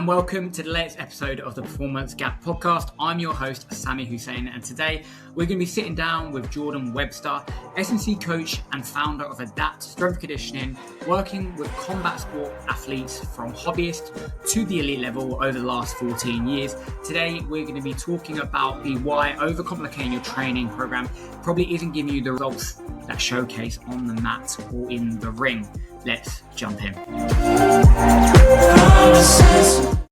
and welcome to the latest episode of the Performance Gap podcast. I'm your host, Sami Hussein, and today we're going to be sitting down with Jordan Webster, S&C coach and founder of Adapt Strength Conditioning, working with combat sport athletes from hobbyist to the elite level over the last 14 years. Today, we're going to be talking about the why overcomplicating your training program probably isn't giving you the results that showcase on the mat or in the ring. Let's jump in.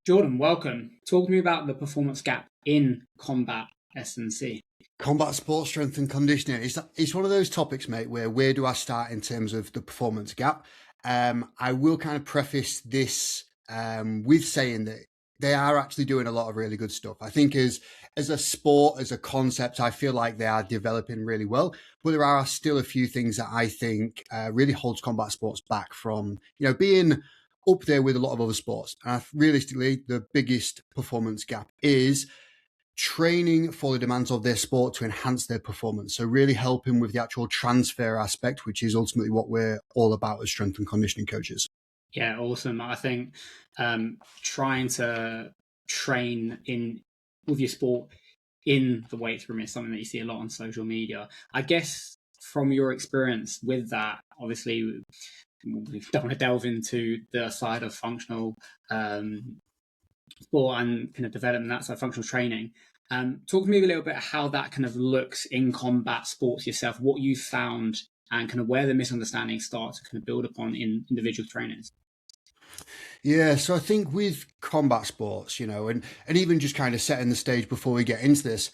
Jordan, welcome. Talk to me about the performance gap in combat S&C. Combat sports strength and conditioning. It's one of those topics, mate, where do I start in terms of the performance gap? I will kind of preface this with saying that they are actually doing a lot of really good stuff. I think as a sport, as a concept, I feel like they are developing really well. But there are still a few things that I think really holds combat sports back from, being up there with a lot of other sports. And realistically, the biggest performance gap is training for the demands of their sport to enhance their performance. So really helping with the actual transfer aspect, which is ultimately what we're all about as strength and conditioning coaches. Yeah, awesome. I think trying to train with your sport in the weight room is something that you see a lot on social media. I guess from your experience with that, obviously, we don't want to delve into the side of functional sport and kind of development, that side of functional training. Talk to me a little bit how that kind of looks in combat sports yourself, what you found and kind of where the misunderstanding starts to kind of build upon in individual trainers. Yeah, so I think with combat sports, and even just kind of setting the stage before we get into this,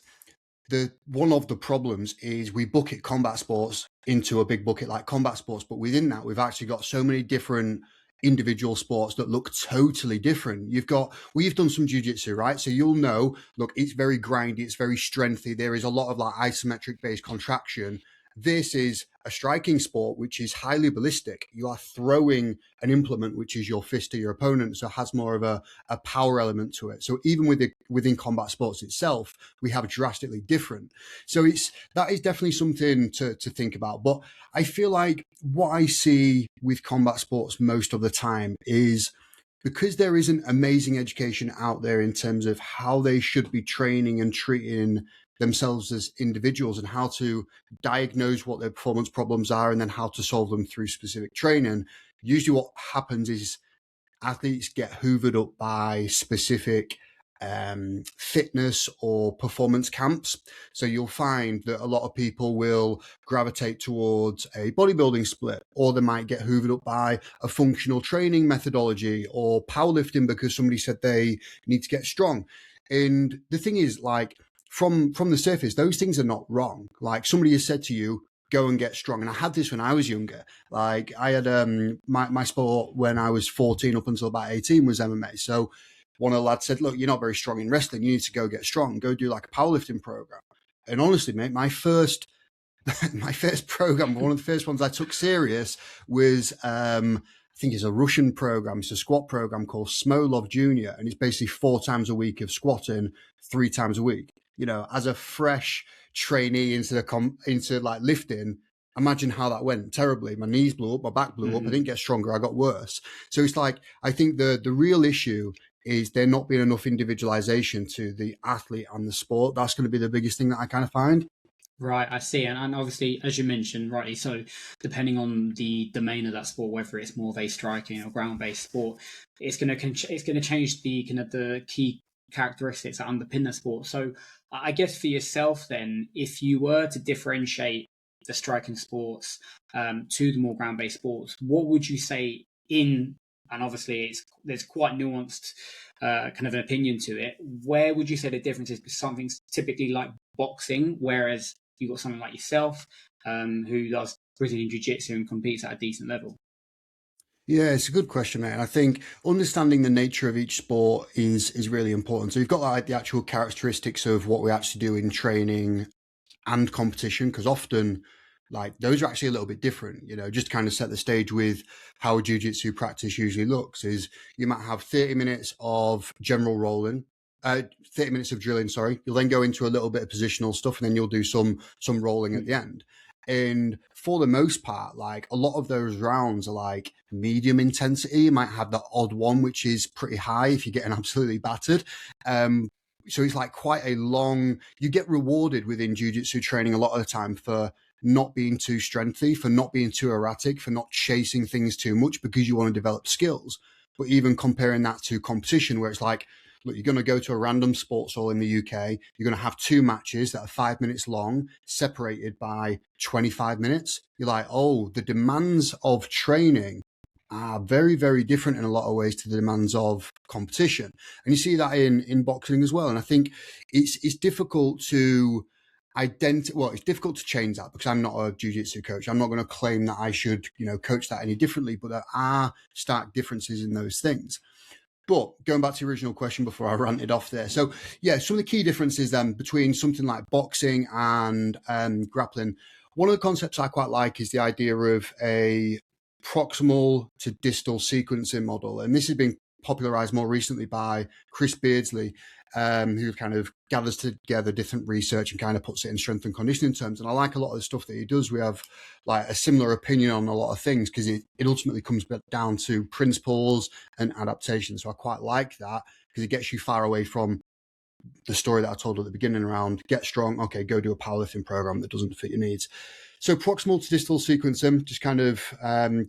one of the problems is we bucket combat sports into a big bucket like combat sports, but within that, we've actually got so many different individual sports that look totally different. You've done some jiu-jitsu, right? So you'll know, look, it's very grindy, it's very strengthy. There is a lot of like isometric based contraction. This is a striking sport, which is highly ballistic. You are throwing an implement, which is your fist to your opponent, so has more of a power element to it. So even within combat sports itself, we have drastically different. So that is definitely something to think about. But I feel like what I see with combat sports most of the time is because there isn't amazing education out there in terms of how they should be training and treating themselves as individuals and how to diagnose what their performance problems are and then how to solve them through specific training. Usually what happens is athletes get hoovered up by specific fitness or performance camps. So you'll find that a lot of people will gravitate towards a bodybuilding split, or they might get hoovered up by a functional training methodology or powerlifting because somebody said they need to get strong. And the thing is, like, from the surface, those things are not wrong. Like, somebody has said to you, go and get strong. And I had this when I was younger. Like, I had my sport when I was 14 up until about 18 was MMA. So one of the lads said, look, you're not very strong in wrestling. You need to go get strong. Go do like a powerlifting program. And honestly, mate, my first program, one of the first ones I took serious was, I think it's a Russian program. It's a squat program called Smolov Junior. And it's basically 4 times a week of squatting, 3 times a week. As a fresh trainee into like lifting, imagine how that went. Terribly. My knees blew up, my back blew up. I didn't get stronger. I got worse. So it's like, I think the real issue is there not being enough individualization to the athlete and the sport. That's going to be the biggest thing that I kind of find. Right, I see. And obviously, as you mentioned, rightly so, depending on the domain of that sport, whether it's more of a striking or ground-based sport, it's going to change the kind of the key characteristics that underpin the sport. So I guess for yourself then, if you were to differentiate the striking sports to the more ground-based sports, what would you say and obviously there's quite nuanced kind of an opinion to it, where would you say the difference is? Something typically like boxing, whereas you've got someone like yourself who does Brazilian Jiu-Jitsu and competes at a decent level. Yeah, it's a good question, mate. I think understanding the nature of each sport is really important. So you've got like the actual characteristics of what we actually do in training and competition, because often like those are actually a little bit different, just to kind of set the stage with how a jiu-jitsu practice usually looks is you might have 30 minutes of general rolling, 30 minutes of drilling, sorry. You'll then go into a little bit of positional stuff and then you'll do some rolling at the end. And for the most part, like a lot of those rounds are like medium intensity. You might have the odd one, which is pretty high if you're getting absolutely battered. So it's like quite a long, you get rewarded within jiu-jitsu training a lot of the time for not being too strengthy, for not being too erratic, for not chasing things too much because you want to develop skills. But even comparing that to competition where it's like, look, you're going to go to a random sports hall in the UK. You're going to have 2 matches that are 5 minutes long, separated by 25 minutes. You're like, oh, the demands of training are very, very different in a lot of ways to the demands of competition. And you see that in boxing as well. And I think it's difficult to it's difficult to change that because I'm not a jiu-jitsu coach. I'm not going to claim that I should, coach that any differently, but there are stark differences in those things. But going back to the original question before I ranted off there. So yeah, some of the key differences then between something like boxing and grappling. One of the concepts I quite like is the idea of a proximal to distal sequencing model. And this has been popularized more recently by Chris Beardsley, who kind of gathers together different research and kind of puts it in strength and conditioning terms. And I like a lot of the stuff that he does. We have like a similar opinion on a lot of things because it ultimately comes down to principles and adaptation. So I quite like that because it gets you far away from the story that I told at the beginning around get strong, okay, go do a powerlifting program that doesn't fit your needs. So proximal to distal sequencing, just kind of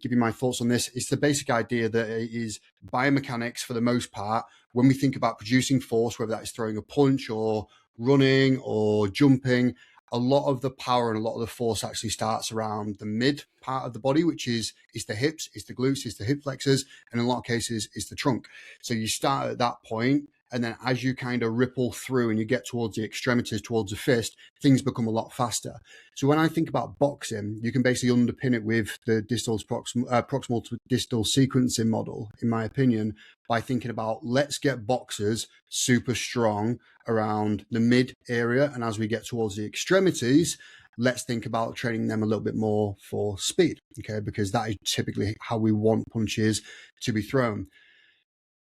give you my thoughts on this. It's the basic idea that it is biomechanics for the most part. When we think about producing force, whether that's throwing a punch or running or jumping, a lot of the power and a lot of the force actually starts around the mid part of the body, which is the hips, it's the glutes, it's the hip flexors, and in a lot of cases, it's the trunk. So you start at that point, and then as you kind of ripple through and you get towards the extremities, towards the fist, things become a lot faster. So when I think about boxing, you can basically underpin it with the proximal to distal sequencing model, in my opinion, by thinking about let's get boxers super strong around the mid area. And as we get towards the extremities, let's think about training them a little bit more for speed, okay? Because that is typically how we want punches to be thrown.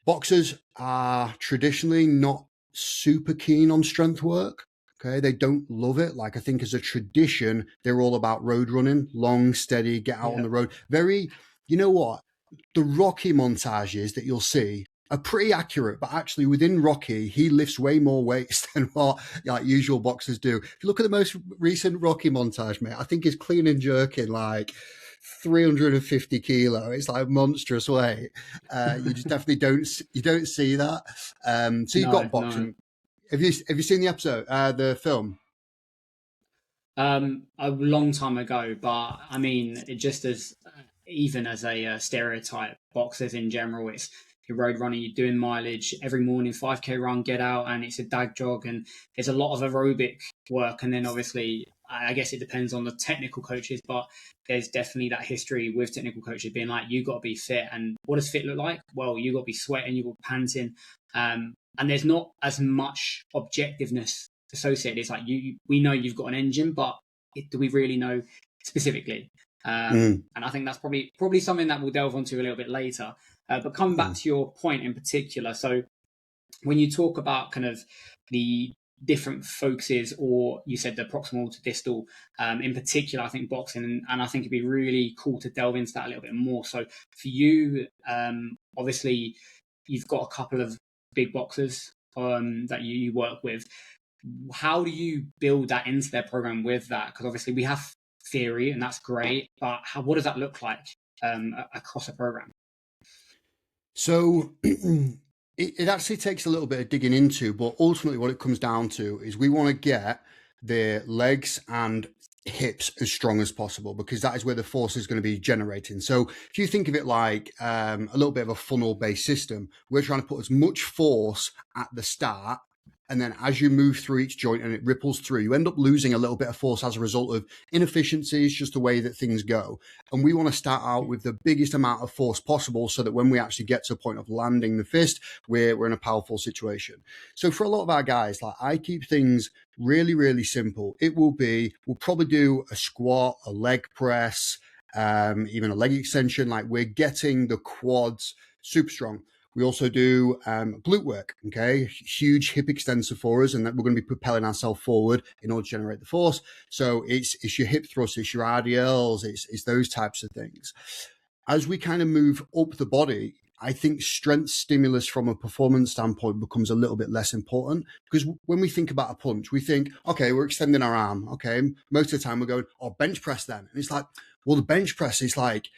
Boxers are traditionally not super keen on strength work. Okay, they don't love it. Like I think as a tradition, they're all about road running, long, steady, get out on the road. Very, you know what? The Rocky montages that you'll see are pretty accurate, but actually within Rocky, he lifts way more weights than what like usual boxers do. If you look at the most recent Rocky montage, mate, I think he's clean and jerking like 350 kilo. It's like monstrous weight. You just definitely don't see that. So you've got boxing. No. Have you seen the episode, the film? A long time ago, but I mean, it just as even as a stereotype, boxers in general, it's you're road running, you're doing mileage every morning, 5K run, get out, and it's a dag jog, and there's a lot of aerobic work, and then obviously, I guess it depends on the technical coaches, but there's definitely that history with technical coaches being like, you got to be fit, and what does fit look like? Well, you got to be sweating, you got to be panting, and there's not as much objectiveness associated. It's like we know you've got an engine, but do we really know specifically? And I think that's probably something that we'll delve onto a little bit later. But coming back to your point in particular, so when you talk about kind of the different focuses, or you said the proximal to distal, in particular, I think boxing, and I think it'd be really cool to delve into that a little bit more. So for you, obviously, you've got a couple of big boxers that you work with. How do you build that into their program with that? Because obviously we have theory and that's great, but what does that look like across a program? So it actually takes a little bit of digging into, but ultimately what it comes down to is we want to get their legs and hips as strong as possible because that is where the force is going to be generating. So if you think of it like a little bit of a funnel based system, we're trying to put as much force at the start, and then as you move through each joint and it ripples through, you end up losing a little bit of force as a result of inefficiencies, just the way that things go. And we want to start out with the biggest amount of force possible so that when we actually get to a point of landing the fist, we're in a powerful situation. So for a lot of our guys, like I keep things really, really simple. We'll probably do a squat, a leg press, even a leg extension. Like we're getting the quads super strong. We also do glute work, okay? Huge hip extensor for us, and that we're going to be propelling ourselves forward in order to generate the force. So it's your hip thrust, it's your RDLs, it's those types of things. As we kind of move up the body, I think strength stimulus from a performance standpoint becomes a little bit less important, because when we think about a punch, we think, okay, we're extending our arm. Okay. Most of the time we're going, oh, bench press then. And it's like, well, the bench press is like,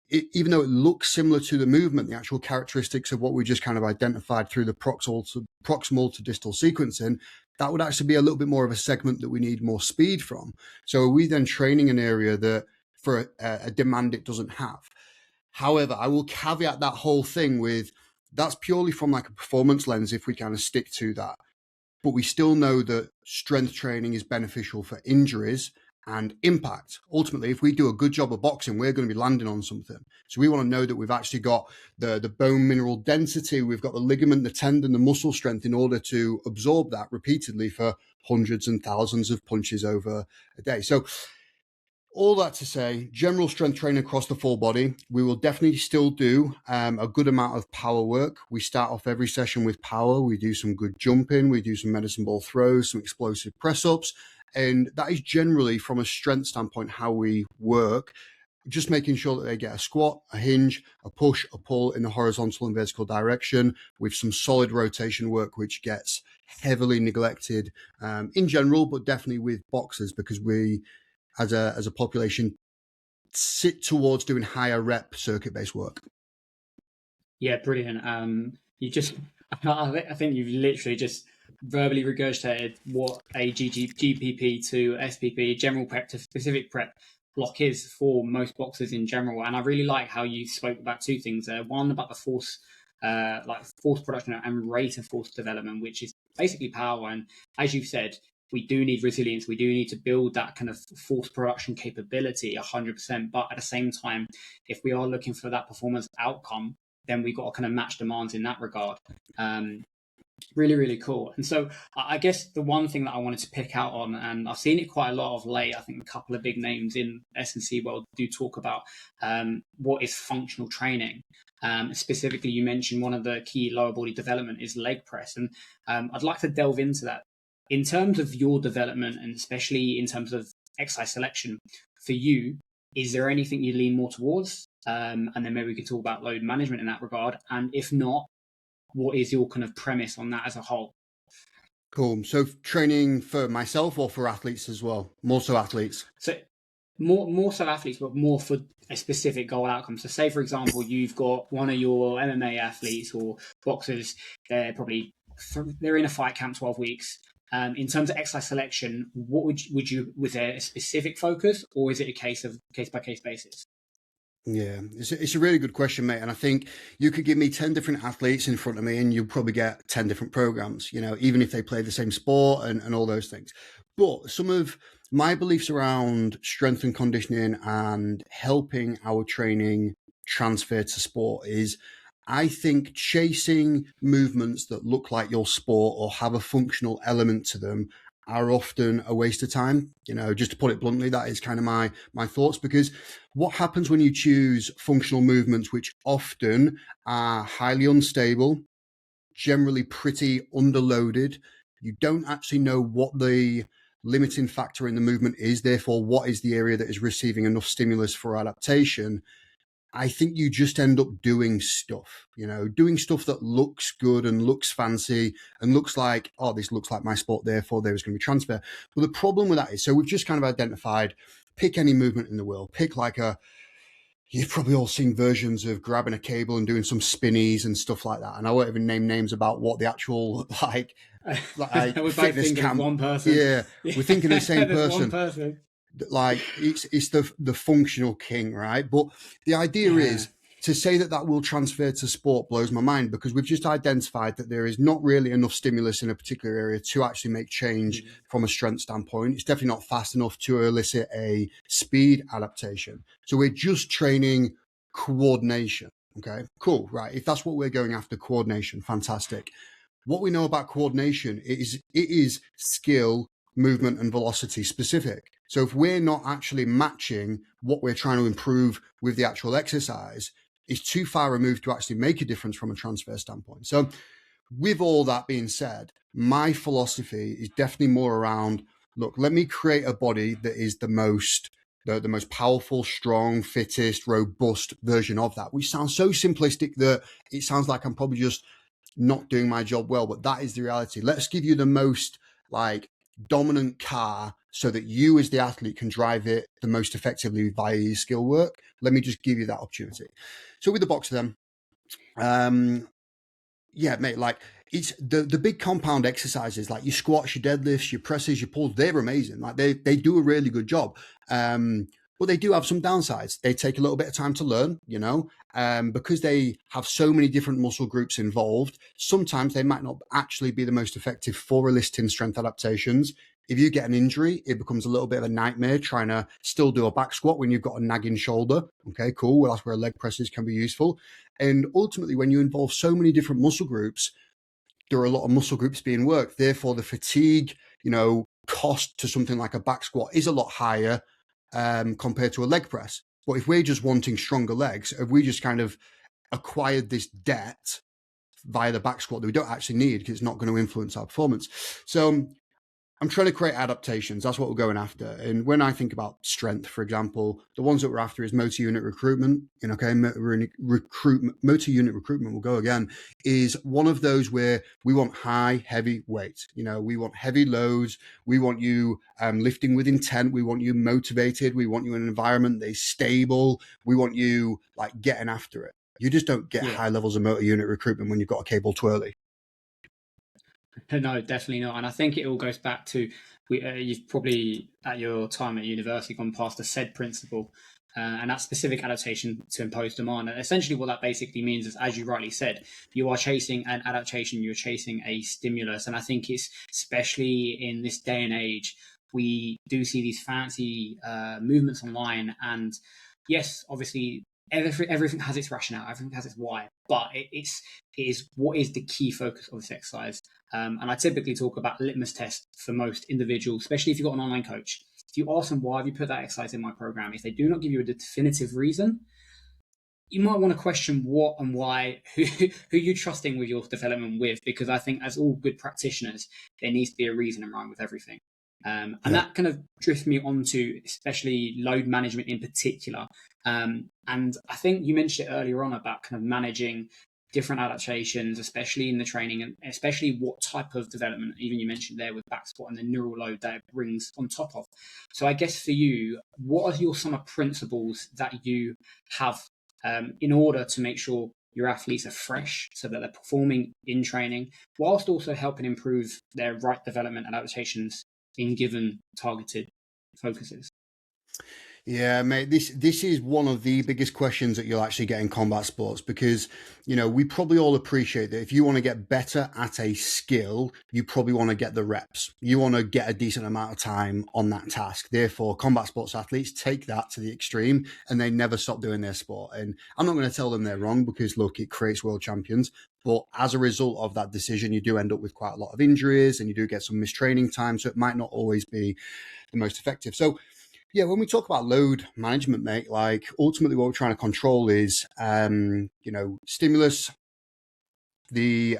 even though it looks similar to the movement, the actual characteristics of what we just kind of identified through the proximal to distal sequencing, that would actually be a little bit more of a segment that we need more speed from. So are we then training an area that for a demand it doesn't have? However, I will caveat that whole thing with that's purely from like a performance lens if we kind of stick to that. But we still know that strength training is beneficial for injuries and impact. Ultimately, if we do a good job of boxing, we're going to be landing on something. So we want to know that we've actually got the bone mineral density, we've got the ligament, the tendon, the muscle strength in order to absorb that repeatedly for hundreds and thousands of punches over a day. So all that to say, general strength training across the full body. We will definitely still do a good amount of power work. We start off every session with power. We do some good jumping. We do some medicine ball throws, some explosive press-ups. And that is generally, from a strength standpoint, how we work. Just making sure that they get a squat, a hinge, a push, a pull in the horizontal and vertical direction with some solid rotation work, which gets heavily neglected in general, but definitely with boxers, because we, as a population, sit towards doing higher rep circuit-based work. Yeah, brilliant. I think you've literally just verbally regurgitated what a GPP to SPP, general prep to specific prep block is for most boxers in general. And I really like how you spoke about two things there. One, about the force, like force production and rate of force development, which is basically power. And as you've said, we do need resilience. We do need to build that kind of force production capability 100%. But at the same time, if we are looking for that performance outcome, then we've got to kind of match demands in that regard. Really, really cool. And so I guess the one thing that I wanted to pick out on, and I've seen it quite a lot of late, I think a couple of big names in S&C world do talk about what is functional training. Specifically, you mentioned one of the key lower body development is leg press. And I'd like to delve into that. In terms of your development, and especially in terms of exercise selection, for you, is there anything you lean more towards? And then maybe we could talk about load management in that regard. And if not, what is your kind of premise on that as a whole? Cool. So training for myself or for athletes as well? More so athletes. So more so athletes, but more for a specific goal outcome. So say, for example, you've got one of your MMA athletes or boxers, they're in a fight camp 12 weeks. In terms of exercise selection, what was there a specific focus, or is it a case by case basis? Yeah, it's a really good question, mate. And I think you could give me 10 different athletes in front of me and you'll probably get 10 different programs, even if they play the same sport and all those things. But some of my beliefs around strength and conditioning and helping our training transfer to sport is, I think chasing movements that look like your sport or have a functional element to them are often a waste of time. Just to put it bluntly, that is kind of my thoughts, because what happens when you choose functional movements, which often are highly unstable, generally pretty underloaded, you don't actually know what the limiting factor in the movement is, therefore what is the area that is receiving enough stimulus for adaptation. I think you just end up doing stuff that looks good and looks fancy and looks like, oh, this looks like my sport, therefore there is going to be transfer. But the problem with that is, so we've just kind of identified, pick any movement in the world, pick you've probably all seen versions of grabbing a cable and doing some spinnies and stuff like that. And I won't even name names about what the actual fitness camp. One person. Yeah, we're thinking of the same person. One person. Like it's the functional king, right? But the idea is to say that will transfer to sport blows my mind, because we've just identified that there is not really enough stimulus in a particular area to actually make change from a strength standpoint. It's definitely not fast enough to elicit a speed adaptation. So we're just training coordination. Okay, cool, right? If that's what we're going after, coordination, fantastic. What we know about coordination is it is skill, movement, and velocity specific. So if we're not actually matching what we're trying to improve with the actual exercise, is too far removed to actually make a difference from a transfer standpoint. So with all that being said, my philosophy is definitely more around, look, let me create a body that is the most powerful, strong, fittest, robust version of that, which sounds so simplistic that it sounds like I'm probably just not doing my job well, but that is the reality. Let's give you the most like dominant car so that you as the athlete can drive it the most effectively via your skill work. Let me just give you that opportunity. So with the box of them, yeah, mate, like it's the big compound exercises like your squats, your deadlifts, your presses, your pulls, they're amazing. Like they do a really good job. But they do have some downsides. They take a little bit of time to learn, because they have so many different muscle groups involved. Sometimes they might not actually be the most effective for eliciting strength adaptations. If you get an injury, it becomes a little bit of a nightmare trying to still do a back squat when you've got a nagging shoulder. Okay, cool. Well, that's where leg presses can be useful. And ultimately, when you involve so many different muscle groups, there are a lot of muscle groups being worked. Therefore, the fatigue, cost to something like a back squat is a lot higher compared to a leg press. But if we're just wanting stronger legs, if we just kind of acquired this debt via the back squat that we don't actually need because it's not going to influence our performance. So I'm trying to create adaptations. That's what we're going after. And when I think about strength, for example, the ones that we're after is motor unit recruitment. Motor unit recruitment, we'll go again, is one of those where we want high, heavy weight. We want heavy loads. We want you lifting with intent. We want you motivated. We want you in an environment that is stable. We want you like getting after it. You just don't get high levels of motor unit recruitment when you've got a cable twirly. No, definitely not. And I think it all goes back to you've probably at your time at university gone past the SAID principle, and that specific adaptation to imposed demand. And essentially, what that basically means is, as you rightly said, you are chasing an adaptation, you're chasing a stimulus. And I think it's especially in this day and age, we do see these fancy movements online. And yes, obviously, everything has its rationale, everything has its why, but it is what is the key focus of this exercise. And I typically talk about litmus test for most individuals, especially if you've got an online coach. If you ask them, why have you put that exercise in my program? If they do not give you a definitive reason, you might want to question what and why, who you're trusting with your development with, because I think as all good practitioners, there needs to be a reason in rhyme with everything. And that kind of drifts me onto especially load management in particular. And I think you mentioned it earlier on about kind of managing different adaptations, especially in the training, and especially what type of development, even you mentioned there with back squat and the neural load that it brings on top of. So I guess for you, what are your some of principles that you have in order to make sure your athletes are fresh so that they're performing in training, whilst also helping improve their right development and adaptations in given targeted focuses? Yeah, mate, this is one of the biggest questions that you'll actually get in combat sports, because, we probably all appreciate that if you want to get better at a skill, you probably want to get the reps. You want to get a decent amount of time on that task. Therefore, combat sports athletes take that to the extreme and they never stop doing their sport. And I'm not going to tell them they're wrong, because, look, it creates world champions. But as a result of that decision, you do end up with quite a lot of injuries and you do get some mistraining time. So it might not always be the most effective. So yeah, when we talk about load management, mate, like ultimately what we're trying to control is, stimulus, the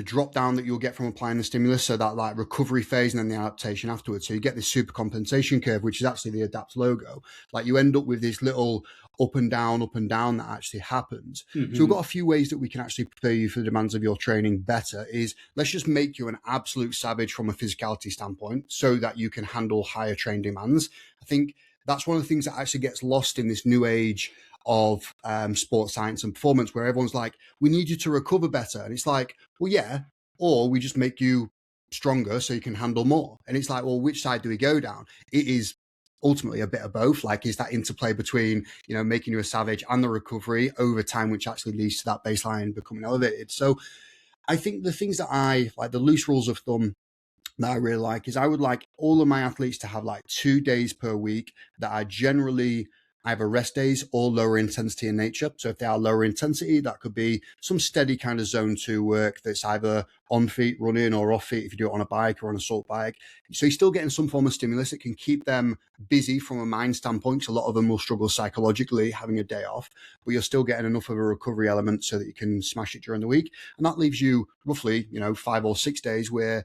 drop down that you'll get from applying the stimulus, so that like recovery phase and then the adaptation afterwards. So you get this super compensation curve, which is actually the adapt logo. Like you end up with this little up and down that actually happens. Mm-hmm. So we've got a few ways that we can actually prepare you for the demands of your training better. Is let's just make you an absolute savage from a physicality standpoint so that you can handle higher train demands. I think that's one of the things that actually gets lost in this new age of sports science and performance, where everyone's like, we need you to recover better. And it's like, well, yeah, or we just make you stronger so you can handle more. And it's like, well, which side do we go down? It is ultimately a bit of both. Like, is that interplay between, making you a savage and the recovery over time, which actually leads to that baseline becoming elevated. So I think the things that I like, the loose rules of thumb that I really like, is I would like all of my athletes to have like 2 days per week that are generally either rest days or lower intensity in nature. So if they are lower intensity, that could be some steady kind of zone 2 work that's either on feet running or off feet if you do it on a bike or on a assault bike. So you're still getting some form of stimulus. It can keep them busy from a mind standpoint. So a lot of them will struggle psychologically having a day off, but you're still getting enough of a recovery element so that you can smash it during the week. And that leaves you roughly, 5 or 6 days where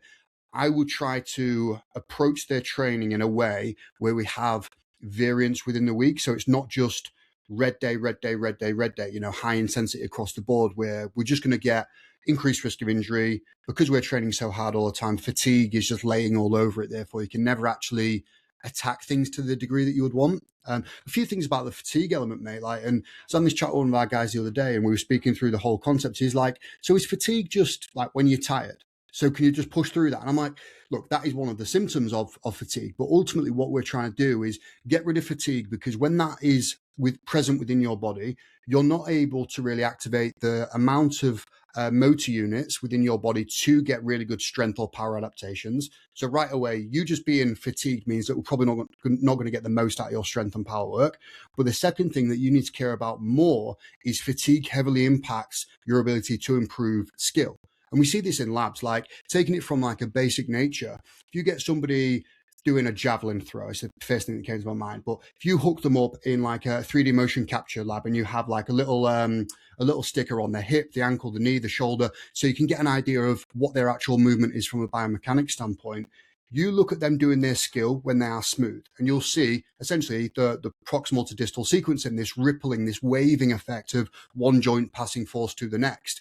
I would try to approach their training in a way where we have variance within the week. So it's not just red day, high intensity across the board, where we're just going to get increased risk of injury because we're training so hard all the time. Fatigue is just laying all over it. Therefore, you can never actually attack things to the degree that you would want. A few things about the fatigue element, mate. And I was on this chat with one of our guys the other day, and we were speaking through the whole concept. He's like, so is fatigue just like when you're tired? So can you just push through that? And I'm like, look, that is one of the symptoms of fatigue. But ultimately what we're trying to do is get rid of fatigue, because when that is present within your body, you're not able to really activate the amount of motor units within your body to get really good strength or power adaptations. So right away, you just being fatigued means that we're probably not going to get the most out of your strength and power work. But the second thing that you need to care about more is fatigue heavily impacts your ability to improve skill. And we see this in labs, like taking it from like a basic nature. If you get somebody doing a javelin throw, it's the first thing that came to my mind. But if you hook them up in like a 3D motion capture lab and you have like a little sticker on their hip, the ankle, the knee, the shoulder, so you can get an idea of what their actual movement is from a biomechanics standpoint. You look at them doing their skill when they are smooth, and you'll see essentially the proximal to distal sequencing, this rippling, this waving effect of one joint passing force to the next.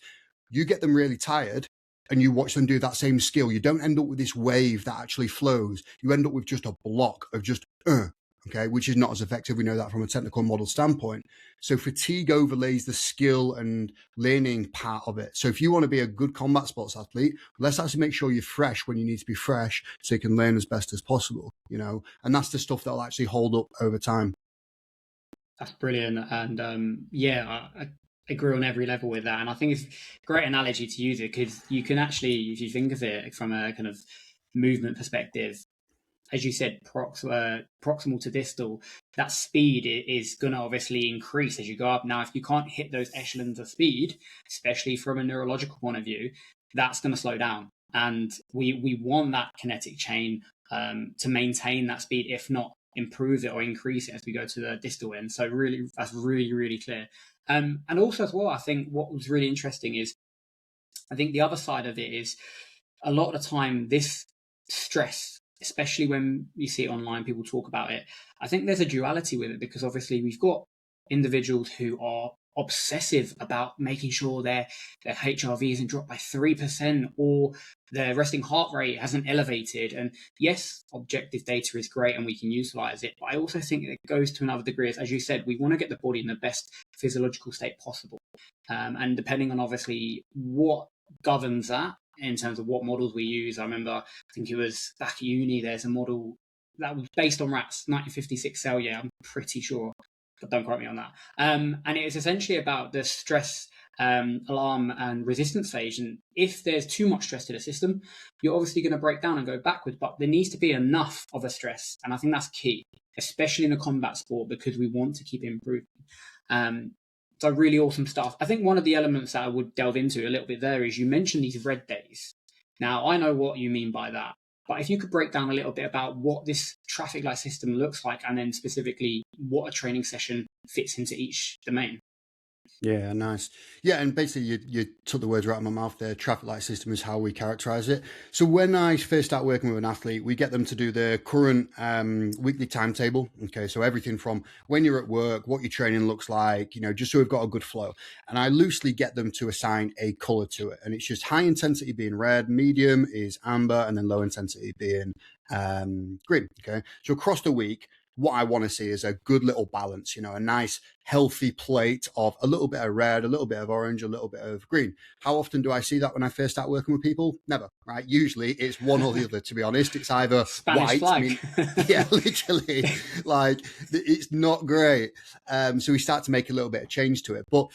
You get them really tired and you watch them do that same skill. You don't end up with this wave that actually flows. You end up with just a block of just, okay, which is not as effective. We know that from a technical model standpoint. So fatigue overlays the skill and learning part of it. So if you want to be a good combat sports athlete, let's actually make sure you're fresh when you need to be fresh so you can learn as best as possible, and that's the stuff that'll actually hold up over time. That's brilliant. And I agree on every level with that. And I think it's a great analogy to use it, because you can actually, if you think of it from a kind of movement perspective, as you said, proximal to distal, that speed is going to obviously increase as you go up. Now, if you can't hit those echelons of speed, especially from a neurological point of view, that's going to slow down. And we want that kinetic chain to maintain that speed, if not improve it or increase it as we go to the distal end. So really, that's really, really clear. And also as well, I think what was really interesting is, I think the other side of it is, a lot of the time this stress, especially when you see it online, people talk about it, I think there's a duality with it, because obviously we've got individuals who are obsessive about making sure their HRV isn't dropped by 3%, or their resting heart rate hasn't elevated. And yes, objective data is great and we can utilize it, but I also think it goes to another degree. As you said, we want to get the body in the best physiological state possible. And depending on obviously what governs that in terms of what models we use. I remember, I think it was back at uni, there's a model that was based on rats, 1956 cell, I'm pretty sure, but don't quote me on that. And it was essentially about the stress, alarm and resistance phase. And if there's too much stress to the system, you're obviously going to break down and go backwards, but there needs to be enough of a stress. And I think that's key, especially in a combat sport, because we want to keep improving. So really awesome stuff. I think one of the elements that I would delve into a little bit there is, you mentioned these red days. Now, I know what you mean by that, but if you could break down a little bit about what this traffic light system looks like, and then specifically what a training session fits into each domain. Yeah, nice. Yeah, and basically you took the words right out of my mouth there. Traffic light system is how we characterize it. So when I first start working with an athlete, we get them to do their current weekly timetable. Okay, so everything from when you're at work, what your training looks like, just so we've got a good flow. And I loosely get them to assign a color to it. And it's just high intensity being red, medium is amber, and then low intensity being green. Okay, so across the week, what I want to see is a good little balance, a nice healthy plate of a little bit of red, a little bit of orange, a little bit of green. How often do I see that when I first start working with people? Never, right? Usually it's one or the other, to be honest. It's either Spanish white. flag. Yeah, literally, like it's not great. So we start to make a little bit of change to it. But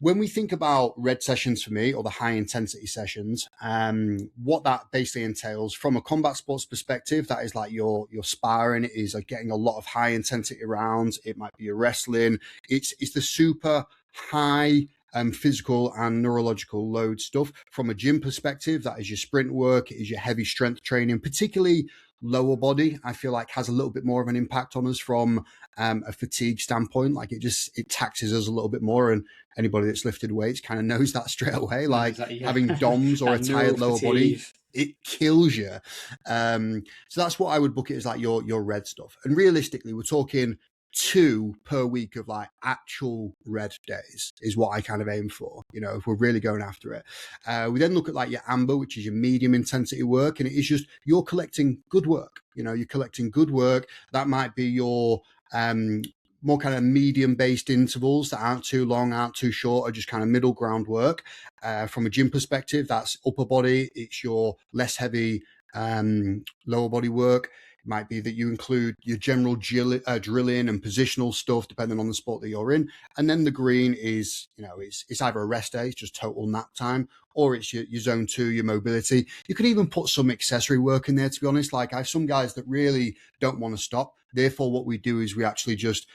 when we think about red sessions for me, or the high intensity sessions, what that basically entails from a combat sports perspective, that is like your sparring, it is like getting a lot of high intensity rounds. It might be your wrestling. It's the super high physical and neurological load stuff. From a gym perspective, that is your sprint work, it is your heavy strength training, particularly lower body. I feel like has a little bit more of an impact on us from a fatigue standpoint. Like it taxes us a little bit more, and anybody that's lifted weights kind of knows that straight away. Like having DOMs or a tired lower body, it kills you. So that's what I would book it as, like your red stuff. And realistically, we're talking 2 per week of like actual red days is what I kind of aim for, if we're really going after it. We then look at like your amber, which is your medium intensity work, and it is just you're collecting good work. You're collecting good work. That might be your more kind of medium based intervals that aren't too long, aren't too short, or just kind of middle ground work. From a gym perspective, that's upper body. It's your less heavy lower body work. It might be that you include your general drilling and positional stuff, depending on the sport that you're in. And then the green is, it's either a rest day, it's just total nap time, or it's your zone 2, your mobility. You could even put some accessory work in there, to be honest. Like I have some guys that really don't want to stop. Therefore, what we do is we actually just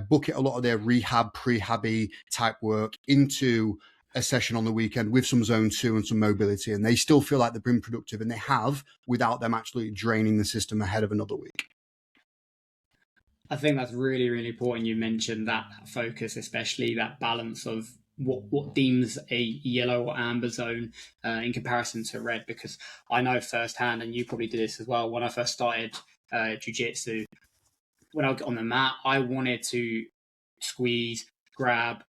bucket a lot of their rehab, pre-habby type work into a session on the weekend with some zone 2 and some mobility, and they still feel like they've been productive, and they have, without them actually draining the system ahead of another week. I think that's really, really important. You mentioned that focus, especially that balance of what deems a yellow or amber zone in comparison to red, because I know firsthand, and you probably did this as well, when I first started jiu-jitsu, when I got on the mat, I wanted to squeeze, grab,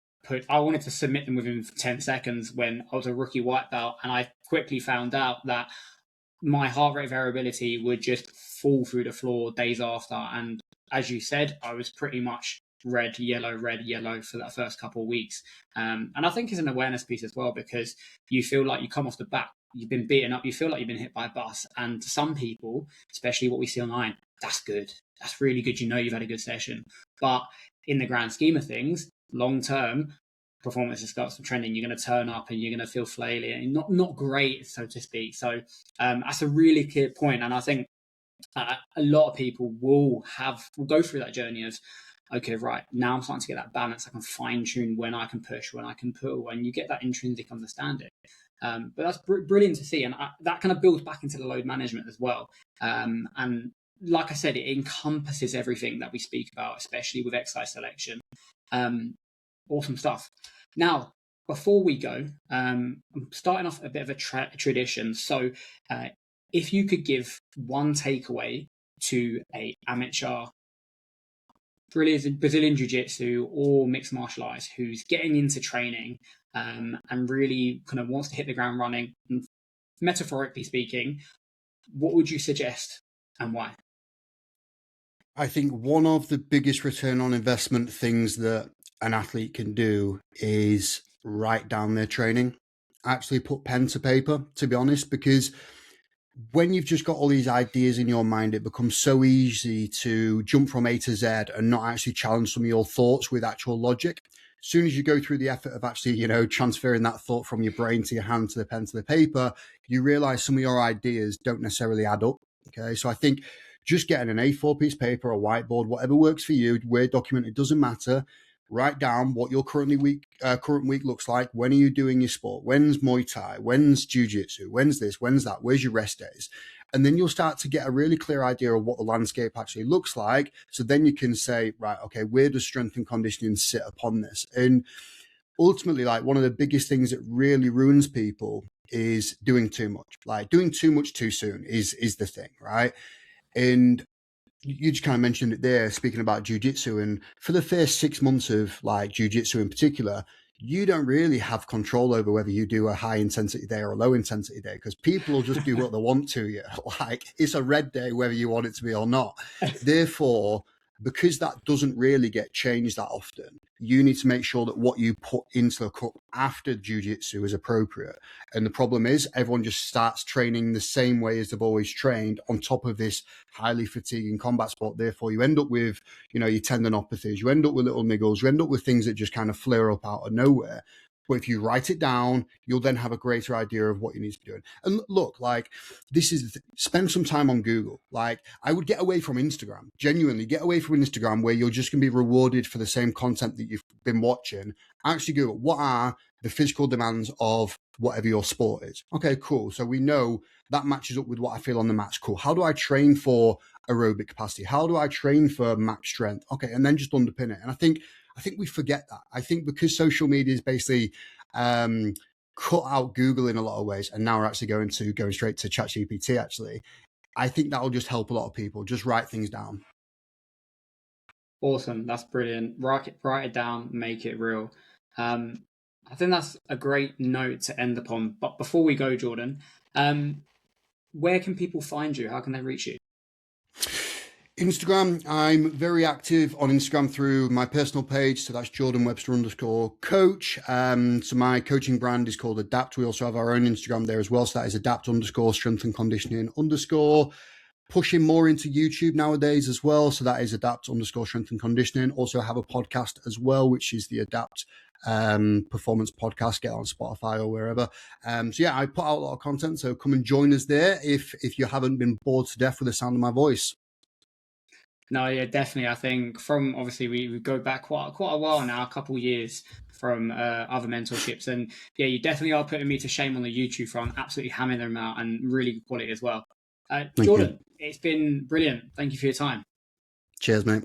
I wanted to submit them within 10 seconds when I was a rookie white belt, and I quickly found out that my heart rate variability would just fall through the floor days after. And as you said, I was pretty much red, yellow for that first couple of weeks. And I think it's an awareness piece as well, because you feel like you come off the bat, you've been beaten up, you feel like you've been hit by a bus. And to some people, especially what we see online, that's good. That's really good. You've had a good session. But in the grand scheme of things, long term, performance has got some trending. You're going to turn up and you're going to feel flaily and not great, so to speak. So that's a really clear point. And I think a lot of people will go through that journey of, okay, right, now I'm starting to get that balance. I can fine tune when I can push, when I can pull, and you get that intrinsic understanding. But that's brilliant to see. And that kind of builds back into the load management as well. And like I said, it encompasses everything that we speak about, especially with exercise selection. Awesome stuff. Now, before we go, I'm starting off a bit of a tradition. So if you could give one takeaway to a amateur Brazilian Jiu-Jitsu or mixed martial arts who's getting into training and really kind of wants to hit the ground running, metaphorically speaking, what would you suggest and why? I think one of the biggest return on investment things that an athlete can do is write down their training, actually put pen to paper, to be honest, because when you've just got all these ideas in your mind, it becomes so easy to jump from A to Z and not actually challenge some of your thoughts with actual logic. As soon as you go through the effort of actually, transferring that thought from your brain to your hand to the pen to the paper, you realize some of your ideas don't necessarily add up. Okay, so I think just getting an A4 piece of paper, a whiteboard, whatever works for you, Word document, it doesn't matter. Write down what your current week looks like. When are you doing your sport? When's Muay Thai? When's Jiu-Jitsu? When's this? When's that? Where's your rest days? And then you'll start to get a really clear idea of what the landscape actually looks like. So then you can say, right, okay, where does strength and conditioning sit upon this? And ultimately, like one of the biggest things that really ruins people is doing too much. Like doing too much too soon is the thing, right? And you just kind of mentioned it there, speaking about jiu-jitsu. And for the first 6 months of like jiu-jitsu in particular, you don't really have control over whether you do a high intensity day or a low intensity day, because people will just do what they want to you. Like it's a red day, whether you want it to be or not. Therefore, because that doesn't really get changed that often, you need to make sure that what you put into the cup after jiu-jitsu is appropriate. And the problem is everyone just starts training the same way as they've always trained on top of this highly fatiguing combat sport. Therefore, you end up with, your tendinopathies, you end up with little niggles, you end up with things that just kind of flare up out of nowhere. But if you write it down, you'll then have a greater idea of what you need to be doing. And look, like, this is, spend some time on Google. Like, I would get away from Instagram, genuinely get away from Instagram, where you're just going to be rewarded for the same content that you've been watching. Actually Google, what are the physical demands of whatever your sport is? Okay, cool. So we know that matches up with what I feel on the mats. Cool. How do I train for aerobic capacity? How do I train for max strength? Okay. And then just underpin it. And I think we forget that. I think because social media is basically cut out Google in a lot of ways, and now we're actually going straight to ChatGPT. Actually, I think that will just help a lot of people. Just write things down. Awesome, that's brilliant. Write it down, make it real. I think that's a great note to end upon. But before we go, Jordan, where can people find you? How can they reach you? Instagram, I'm very active on Instagram through my personal page. So that's Jordan Webster _coach. So my coaching brand is called Adapt. We also have our own Instagram there as well. So that is Adapt _strength and conditioning _ pushing more into YouTube nowadays as well. So that is Adapt _strength and conditioning. Also have a podcast as well, which is the Adapt performance podcast. Get on Spotify or wherever. So yeah, I put out a lot of content. So come and join us there if you haven't been bored to death with the sound of my voice. No, yeah, definitely. I think from obviously we go back quite a while now, a couple of years from other mentorships, and yeah, you definitely are putting me to shame on the YouTube front. Absolutely hammering them out and really good quality as well. Jordan, it's been brilliant. Thank you for your time. Cheers, mate.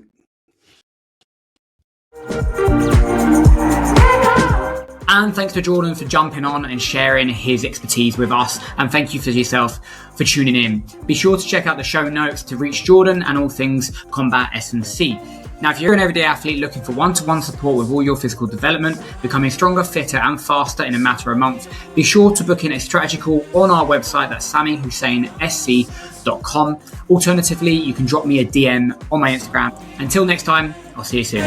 And thanks to Jordan for jumping on and sharing his expertise with us. And thank you for yourself for tuning in. Be sure to check out the show notes to reach Jordan and all things Combat S&C. Now, if you're an everyday athlete looking for one-to-one support with all your physical development, becoming stronger, fitter and faster in a matter of months, be sure to book in a strategy call on our website. That's SamiHusseinSC.com. Alternatively, you can drop me a DM on my Instagram. Until next time, I'll see you soon.